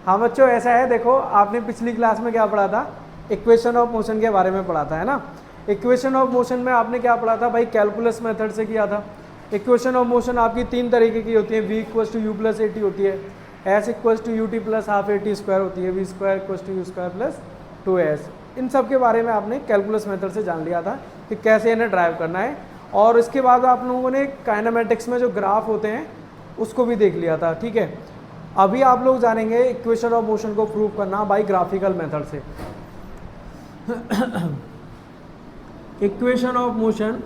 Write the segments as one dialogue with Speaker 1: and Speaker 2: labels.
Speaker 1: हाँ बच्चों ऐसा है, देखो आपने पिछली क्लास में क्या पढ़ा था, इक्वेशन ऑफ मोशन के बारे में पढ़ा था, है ना। इक्वेशन ऑफ मोशन में आपने क्या पढ़ा था भाई, कैलकुलस मेथड से किया था। इक्वेशन ऑफ मोशन आपकी तीन तरीके की होती है, v equals to u plus a t होती है, s equals to u t plus half a t square होती है, v square equals to u square plus 2s। इन सब के बारे में आपने कैलकुलस मेथड से जान लिया था कि कैसे इन्हें ड्राइव करना है। और इसके बाद आप लोगों ने काइनेमेटिक्स में जो ग्राफ होते हैं उसको भी देख लिया था, ठीक है। अभी आप लोग जानेंगे इक्वेशन ऑफ मोशन को प्रूव करना बाय ग्राफिकल मेथड से। Equation of motion,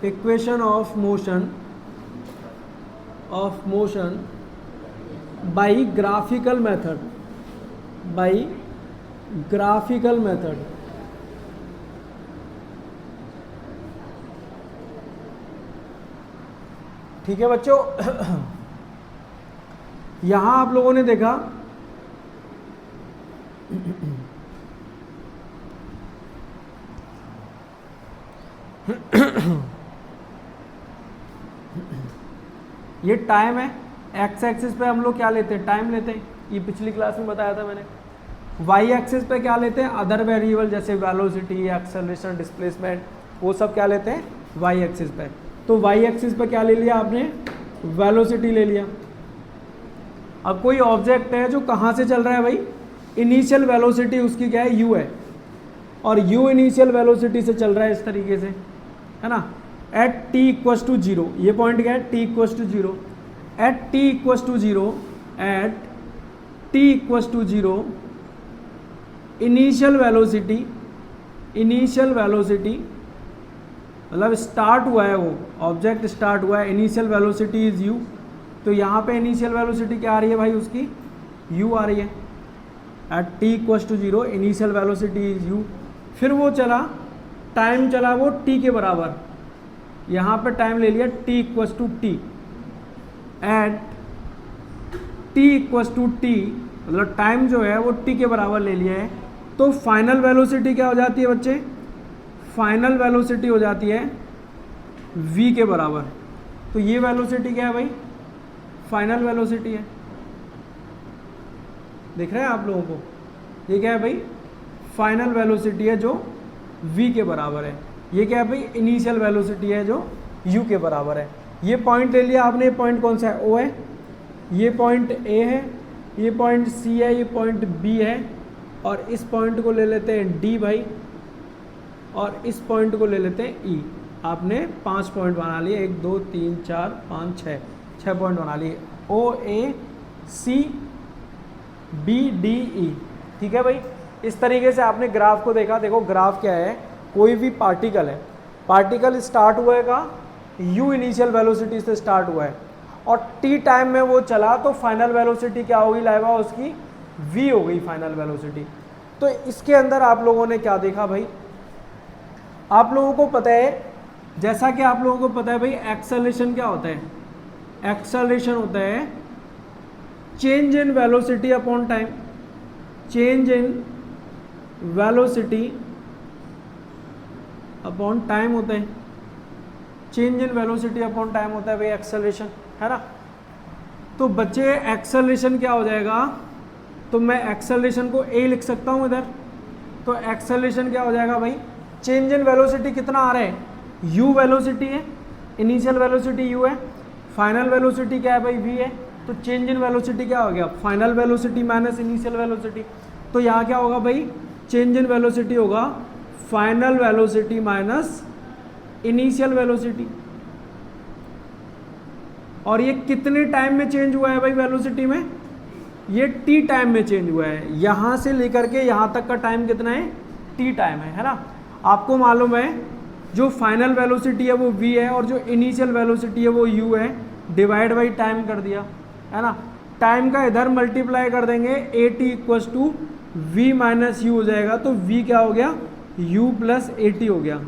Speaker 1: equation of motion by graphical method, by graphical method. ठीक है बच्चों, यहां आप लोगों ने देखा ये टाइम है, एक्स एक्सिस पे हम लोग क्या लेते हैं, टाइम लेते हैं, ये पिछली क्लास में बताया था मैंने। वाई एक्सिस पे क्या लेते हैं, अदर वेरिएबल जैसे वेलोसिटी, एक्सेलरेशन, डिस्प्लेसमेंट, वो सब क्या लेते हैं वाई एक्सिस पे। तो वाई एक्सिस पे क्या ले लिया आपने, वेलोसिटी ले लिया। अब कोई ऑब्जेक्ट है जो कहाँ से चल रहा है भाई, इनिशियल वेलोसिटी उसकी क्या है, यू है, और यू इनिशियल वेलोसिटी से चल रहा है इस तरीके से, है ना। At t equals to zero, ये पॉइंट क्या है, t equals to zero. At t equals to zero, at t equals to zero, initial velocity, initial velocity मतलब स्टार्ट हुआ है, वो ऑब्जेक्ट स्टार्ट हुआ है, इनिशियल वेलोसिटी इज यू। तो यहाँ पे इनिशियल वेलोसिटी क्या आ रही है भाई, उसकी u आ रही है। At t equals to zero initial velocity is u। फिर वो चला, टाइम चला वो t के बराबर, यहाँ पे टाइम ले लिया t equals to t. At t equals to t मतलब टाइम जो है वो t के बराबर ले लिया है। तो फाइनल वेलोसिटी क्या हो जाती है बच्चे, फाइनल वेलोसिटी हो जाती है v के बराबर। तो ये वेलोसिटी क्या है भाई, फाइनल वेलोसिटी है। देख रहे हैं आप लोगों को, ये क्या है भाई, फाइनल वेलोसिटी है जो v के बराबर है। ये क्या है भाई, इनिशियल वेलोसिटी है जो u के बराबर है। ये पॉइंट ले लिया आपने, पॉइंट कौन सा है, o है, ये पॉइंट a है, ये पॉइंट c है, ये पॉइंट b है, और इस पॉइंट को ले लेते हैं d भाई, और इस पॉइंट को ले लेते हैं e। आपने 5 पॉइंट बना लिए, 1 2 3 4 5 6 पॉइंट बना लिए, ओ ए सी बी डी ई। ठीक है भाई, इस तरीके से आपने ग्राफ को देखा। देखो ग्राफ क्या है, कोई भी पार्टिकल है, पार्टिकल स्टार्ट हुआ का u इनिशियल वेलोसिटी से स्टार्ट हुआ है, और t टाइम में वो चला, तो फाइनल वेलोसिटी क्या होगी लाइवा, उसकी v हो गई फाइनल वेलोसिटी। तो इसके अंदर आप लोगों ने क्या देखा भाई, आप लोगों को पता है, जैसा कि आप लोगों को पता है भाई, एक्सेलरेशन क्या होता है, एक्सेलरेशन होता है change in velocity upon time, change in velocity upon time होता है, change in velocity upon time होता है भाई एक्सेलरेशन, है ना। तो बच्चे एक्सेलरेशन क्या हो जाएगा, तो मैं एक्सेलरेशन को a लिख सकता हूँ इधर। तो एक्सेलरेशन क्या हो जाएगा भाई, चेंज इन वेलोसिटी कितना आ रहा है, u वेलोसिटी है, इनिशियल वेलोसिटी u है, फाइनल वेलोसिटी क्या है भाई v है। तो चेंज इन वेलोसिटी क्या हो गया, final velocity minus initial velocity. तो यहाँ क्या होगा भाई, चेंज इन वेलोसिटी होगा final velocity minus initial velocity. और ये कितने टाइम में चेंज हुआ है भाई वेलोसिटी में, ये t टाइम में चेंज हुआ है। यहाँ से लेकर के यहाँ तक का टाइम कितना है, t टाइम है ना। आपको मालूम है जो फाइनल वेलोसिटी है वो v है, और जो इनिशियल वेलोसिटी है वो u है, डिवाइड बाई टाइम कर दिया, है ना। टाइम का इधर मल्टीप्लाई कर देंगे, a t equals to v minus u हो जाएगा। तो v क्या हो गया, u प्लस ए टी हो गया,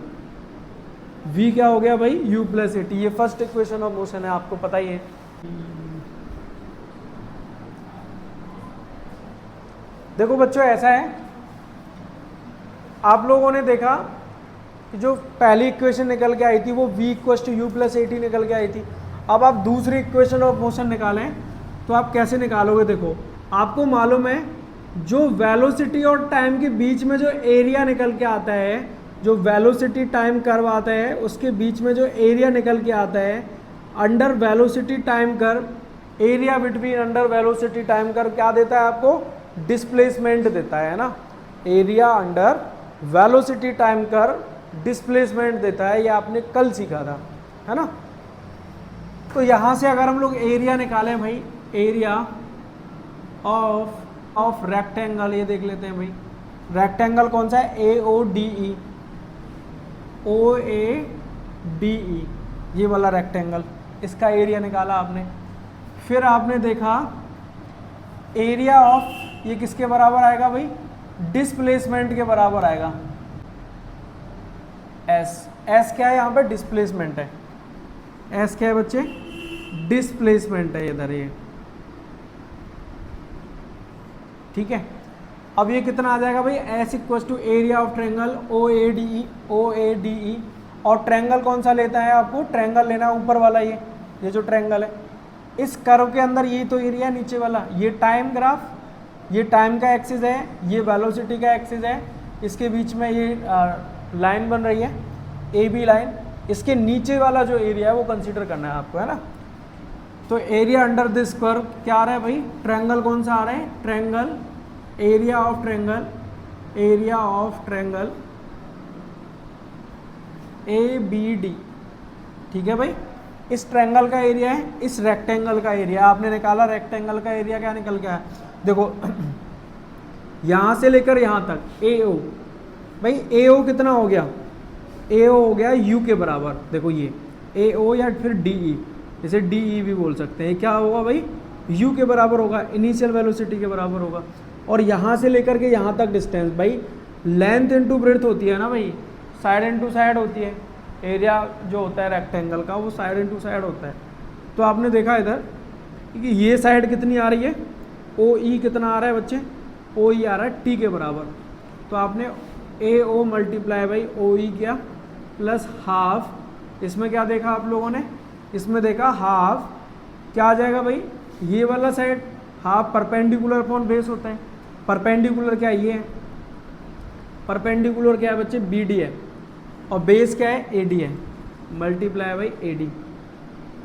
Speaker 1: v क्या हो गया भाई, u प्लस ए टी। ये फर्स्ट इक्वेशन ऑफ मोशन है, आपको पता ही है। देखो बच्चों ऐसा है, आप लोगों ने देखा कि जो पहली इक्वेशन निकल के आई थी वो v equals to u plus a t निकल के आई थी। अब आप दूसरी इक्वेशन ऑफ मोशन निकालें तो आप कैसे निकालोगे? देखो आपको मालूम है जो वेलोसिटी और टाइम के बीच में जो एरिया निकल के आता है, जो वेलोसिटी टाइम कर्व आता है उसके बीच में जो एरिया निकल के आता है, under velocity time curve area between under velocity time curve क्या देता है आपको? डिस्प्लेसमेंट देता है ना। Area under velocity time curve displacement देता है, ये आपने कल सीखा था, है ना। तो यहाँ से अगर हम लोग एरिया निकालें भाई, एरिया ऑफ रेक्टेंगल, ये देख लेते हैं भाई रेक्टेंगल कौन सा है? AODE, OADE, ये वाला रेक्टेंगल, इसका एरिया निकाला आपने। फिर आपने देखा एरिया ऑफ ये किसके बराबर आएगा भाई? डिस्प्लेसमेंट के बराबर आएगा। एस क्या है यहाँ पे? डिस्प्लेसमेंट है। एस क्या है बच्चे? डिस्प्लेसमेंट है इधर ये, ठीक है। अब ये कितना आ जाएगा भाई? S equal to area of triangle OADE, और ट्रायंगल कौन सा लेता है आपको? ट्रायंगल लेना है ऊपर वाला, ये जो ट्रायंगल है इस कर्व के अंदर, ये तो एरिया नीचे वाला, ये टाइम ग्राफ, ये टाइम का एक्सिस है, ये वेलोसिटी का एक्सिस है, इसके बीच में ये लाइन बन रही है AB लाइन, इसके नीचे वाला जो एरिया है वो कंसीडर करना है आपको, है ना। तो एरिया अंडर दिस कर्व क्या आ रहा है भाई? ट्रायंगल कौन सा आ रहा है? Triangle area of triangle, area of triangle ABD, ठीक है भाई। इस ट्रायंगल का एरिया है, इस रेक्टेंगल का एरिया आपने निकाला, रेक्टेंगल का एरिया क्या निकल के आया? देखो यहाँ से लेकर यहाँ तक AO, भाई AO कितना हो गया? AO हो गया U के बराबर। देखो ये AO या फिर DE, इसे DE भी बोल सकते हैं। क्या होगा भाई? U के बराबर होगा, इनिशियल वेलोसिटी के बराबर होगा। और यहाँ से लेकर के यहाँ तक डिस्टेंस भाई लेंथ इनटू ब्रेड्थ होती है ना भाई, साइड इनटू साइड होती है। एरिया जो होता है रेक्टेंगल का वो साइड इनटू साइड होता है। तो आपने देखा इधर कि ये साइड कितनी आ रही है? OE कितना आ रहा है बच्चे? OE आ रहा है T के बराबर। तो आपने AO मल्टीप्लाई बाई OE किया प्लस हाफ, इसमें क्या देखा आप लोगों ने? इसमें देखा हाफ क्या आ जाएगा भाई? ये वाला side half perpendicular upon base होता है। परपेंडिकुलर क्या ये है? परपेंडिकुलर क्या है बच्चे? BD है, और बेस क्या है? AD है, मल्टीप्लाई बाई AD।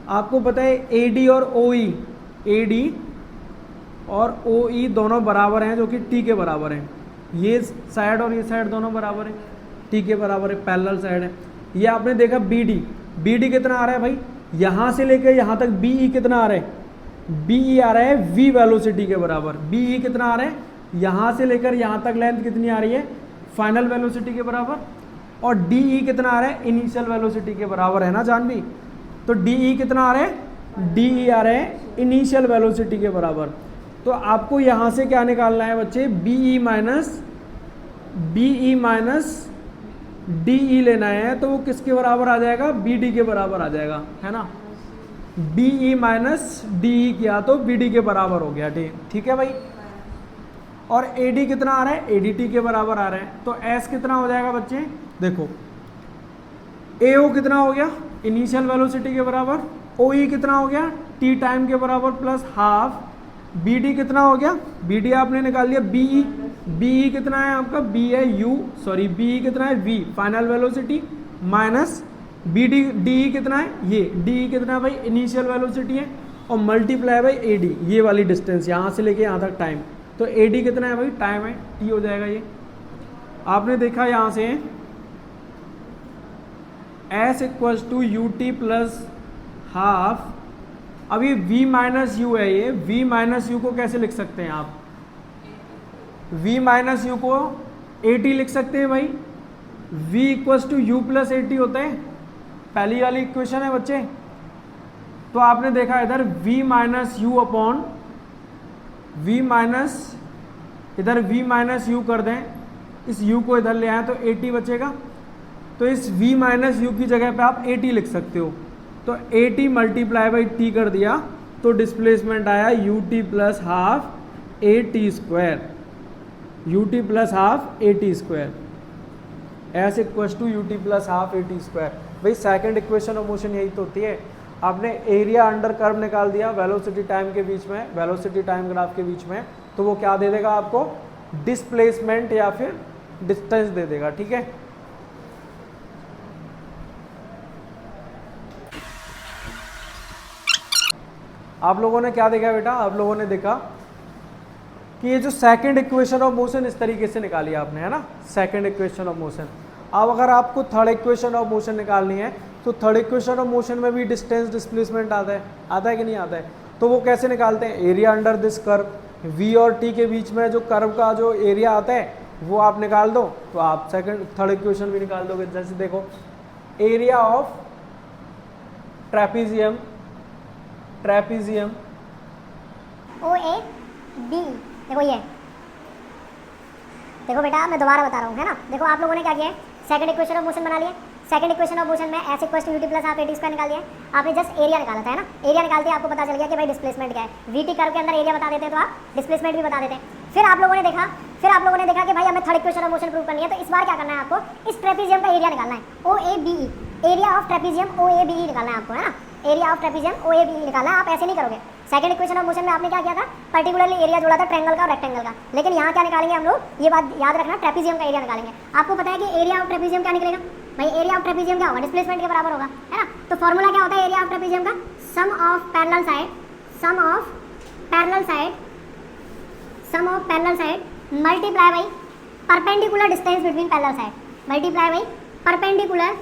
Speaker 1: आपको पता है AD और OE, AD और OE दोनों बराबर हैं, जो कि T के बराबर हैं। ये साइड और ये साइड दोनों बराबर है, T के बराबर है, पैरेलल साइड है। ये आपने देखा BD कितना आ रहा है भाई? यहाँ से लेकर यहाँ तक BE कितना आ रहा है? BE आ रहा है V वेलोसिटी के बराबर। BE कितना आ रहा है? यहाँ से लेकर यहाँ तक लेंथ कितनी आ रही है? फाइनल वेलोसिटी के बराबर। और DE कितना आ रहा है? इनिशियल वेलोसिटी के बराबर, है ना जानवी। तो DE कितना आ रहा है? DE आ रहा है इनिशियल वेलोसिटी के बराबर। तो आपको यहाँ से क्या निकालना है बच्चे? BE माइनस DE लेना है, तो वो किसके बराबर आ जाएगा? BD के बराबर आ जाएगा, है ना। BE माइनस DE किया तो BD के बराबर हो गया, ठीक है भाई। और AD कितना आ रहा है? ADT के बराबर आ रहा है। तो S कितना हो जाएगा बच्चे? देखो AO कितना हो गया? इनिशियल वेलोसिटी के बराबर। OE कितना हो गया? T टाइम के बराबर प्लस हाफ। BD कितना हो गया? BD आपने निकाल लिया। BE कितना है आपका? BE कितना है? V final velocity minus DE कितना है? ये DE कितना है भाई? इनिशियल वेलोसिटी है, और मल्टीप्लाई बाई AD, ये वाली डिस्टेंस यहाँ से लेके यहाँ तक टाइम। तो AD कितना है भाई? टाइम है, T हो जाएगा ये। आपने देखा यहाँ से S equals to UT plus half. अब ये V माइनस U है, ये V माइनस U को कैसे लिख सकते हैं आप? V माइनस U को AT लिख सकते हैं भाई। V equals to U plus AT होता है, पहली वाली इक्वेशन है बच्चे। तो आपने देखा इधर V minus U upon V minus, इधर V माइनस U कर दें, इस U को इधर ले आए तो AT बचेगा। तो इस V माइनस U की जगह पे आप AT लिख सकते हो। तो AT मल्टीप्लाई बाई T कर दिया, तो डिस्प्लेसमेंट आया UT plus half AT square, UT plus half AT square. S equals to UT plus half AT square. भाई सेकंड इक्वेशन ऑफ मोशन यही तो होती है। आपने एरिया अंडर कर्व निकाल दिया वेलोसिटी टाइम के बीच में, वेलोसिटी टाइम ग्राफ के बीच में, तो वो क्या दे देगा आपको, डिस्प्लेसमेंट या फिर डिस्टेंस दे देगा। ठीक है, आप लोगों ने क्या देखा बेटा, आप लोगों ने देखा कि ये जो सेकंड इक्वेशन ऑफ मोशन इस तरीके से निकाली आपने, है ना, सेकंड इक्वेशन ऑफ मोशन। अब अगर आपको थर्ड इक्वेशन ऑफ मोशन निकालनी है तो थर्ड इक्वेशन ऑफ मोशन में भी डिस्टेंस डिस्प्लेसमेंट आता है कि नहीं आता है, तो वो कैसे निकालते हैं, area under this curve, v और t के बीच में जो कर्व का जो एरिया आता है वो आप निकाल दो, तो आप सेकंड थर्ड इक्वेशन भी निकाल दोगे। जैसे देखो, area of trapezium
Speaker 2: O A B, देखो ये, देखो बेटा मैं दोबारा बता रहा हूँ, है ना, देखो आप लोगों ने क्या किया है, सेकंड इक्वेशन ऑफ मोशन बना लिया, सेकंड इक्वेशन ऑफ मोशन में s equal to u t plus half a t square निकाल दिया, आपने जस्ट एरिया निकाला था, है ना, एरिया निकालते आपको पता चल गया कि भाई डिस्प्लेसमेंट क्या है, वीटी कर्व के अंदर एरिया बता देते हैं तो आप डिस्प्लेसमेंट भी बता देते हैं। फिर आप लोगों ने देखा कि भाई हमें third equation of motion prove करनी है, तो इस बार क्या करना है आपको, इस ट्रेपीजियम का एरिया निकालना है, O A B E, area of trapezium O A B E निकालना है आपको, है ना, area of trapezium O A B E निकालना है। आप ऐसे नहीं करोगे, सेकंड इक्वेशन ऑफ मोशन में आपने क्या किया था, पर्टिकुलरली एरिया जोड़ा था ट्रायंगल का और रेक्टेंगल का, लेकिन यहाँ क्या निकालेंगे हम लोग, ये बात याद रखना, ट्रेपीजियम का एरिया निकालेंगे। आपको पता है कि एरिया ऑफ ट्रेपीजियम क्या निकलेगा भाई, एरिया ऑफ ट्रेपीजियम क्या होगा, डिस्प्लेसमेंट के बराबर होगा, है ना, तो फॉर्मूला क्या होता है एरिया ऑफ ट्रेपीजियम का, sum of parallel side multiply by perpendicular distance between parallel side, multiply by perpendicular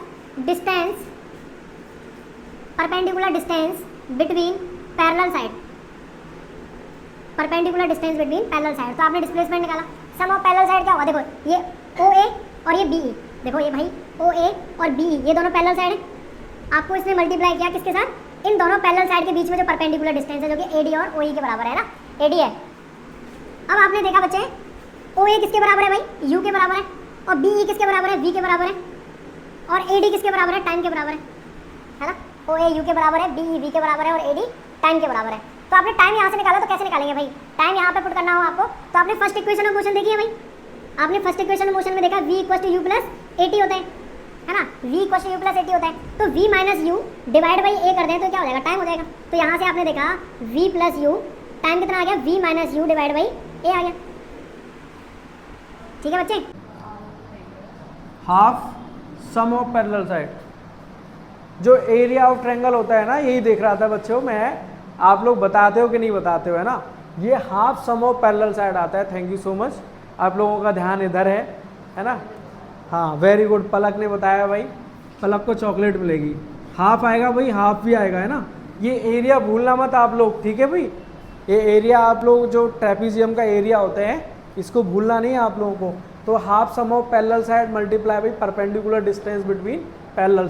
Speaker 2: distance between parallel side, तो आपने डिस्प्लेसमेंट निकाला, सम ऑफ पैरेलल साइड क्या होगा, देखो ये ओ ए और ये बी ई, देखो ये भाई ओ ए और बी ई, ये दोनों पैरेलल साइड है, आपको इसमें मल्टीप्लाई किया किसके साथ, इन दोनों पैरेलल साइड के बीच में जो परपेंडिकुलर डिस्टेंस है जो कि एडी और ओई के बराबर है ना, एडी है। अब आपने देखा बच्चे, ओ ए किसके बराबर है भाई, यू के बराबर है, और बी ई किसके बराबर है, वी के बराबर है, और एडी किसके बराबर है, टाइम के बराबर है ना, ओ ए यू के बराबर है, बी ई वी के बराबर है और एडी टाइम के बराबर है। तो आपने टाइम यहाँ से निकाला, तो कैसे निकालेंगे भाई, टाइम यहाँ पे पुट करना हो आपको, तो आपने फर्स्ट इक्वेशन ऑफ मोशन देखी है भाई, आपने फर्स्ट इक्वेशन ऑफ मोशन में देखा v equal to u plus a t होता है ना, v equal to u plus a t होता है, तो v minus u divide by a कर दें तो क्या हो जाएगा, टाइम हो जाएगा। तो यहाँ से आपने देखा v प्लस यू, टाइम कितना आ गया, v minus u divide by a आ गया। ठीक है बच्चे,
Speaker 1: half sum of parallel side, जो एरिया ऑफ ट्रायंगल होता है ना, यही देख रहा था बच्चों मैं, आप लोग बताते हो कि नहीं बताते हो, है ना, ये half sum of parallel side आता है। थैंक यू सो मच, आप लोगों का ध्यान इधर है ना, हाँ वेरी गुड, पलक ने बताया भाई, पलक को चॉकलेट मिलेगी, हाफ आएगा भाई, हाफ भी आएगा, है ना, ये एरिया भूलना मत आप लोग, ठीक है भाई, ये एरिया आप लोग जो ट्रेपीजियम का एरिया होता है इसको भूलना नहीं है आप लोगों को। तो half sum of parallel side multiply by perpendicular distance between parallel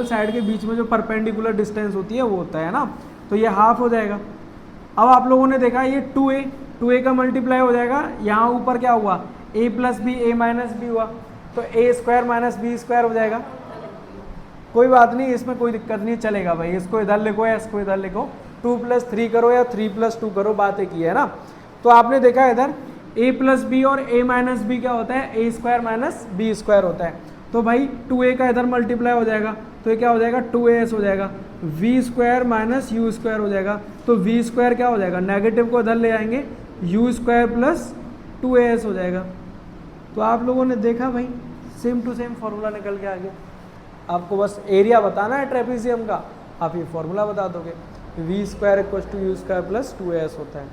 Speaker 1: side के बीच में जो परपेंडिकुलर डिस्टेंस होती है वो होता है ना, तो ये हाफ हो जाएगा। अब आप लोगों ने देखा ये 2a का मल्टीप्लाई हो जाएगा, यहाँ ऊपर क्या हुआ, a plus b a minus b हुआ, तो a square minus b square हो जाएगा। कोई बात नहीं, इसमें कोई दिक्कत नहीं, चलेगा भाई, इसको इधर लिखो या इसको इधर लिखो, 2 + 3 करो या 3 + 2 करो, बात एक ही है ना। तो आपने देखा इधर a प्लस बी और a माइनस बी क्या होता है, a square minus b square होता है, तो भाई 2a का इधर मल्टीप्लाई हो जाएगा, तो ये क्या हो जाएगा, 2as हो जाएगा, v square minus you square हो जाएगा, तो v स्क्वायर क्या हो जाएगा, नेगेटिव को इधर ले आएंगे, u स्क्वायर प्लस 2as हो जाएगा। तो आप लोगों ने देखा भाई, सेम टू सेम फार्मूला निकल के आ गया। आपको बस एरिया बताना है ट्रेपीजियम का, आप ये फार्मूला बता दोगे, v square equal to u square plus 2as होता है।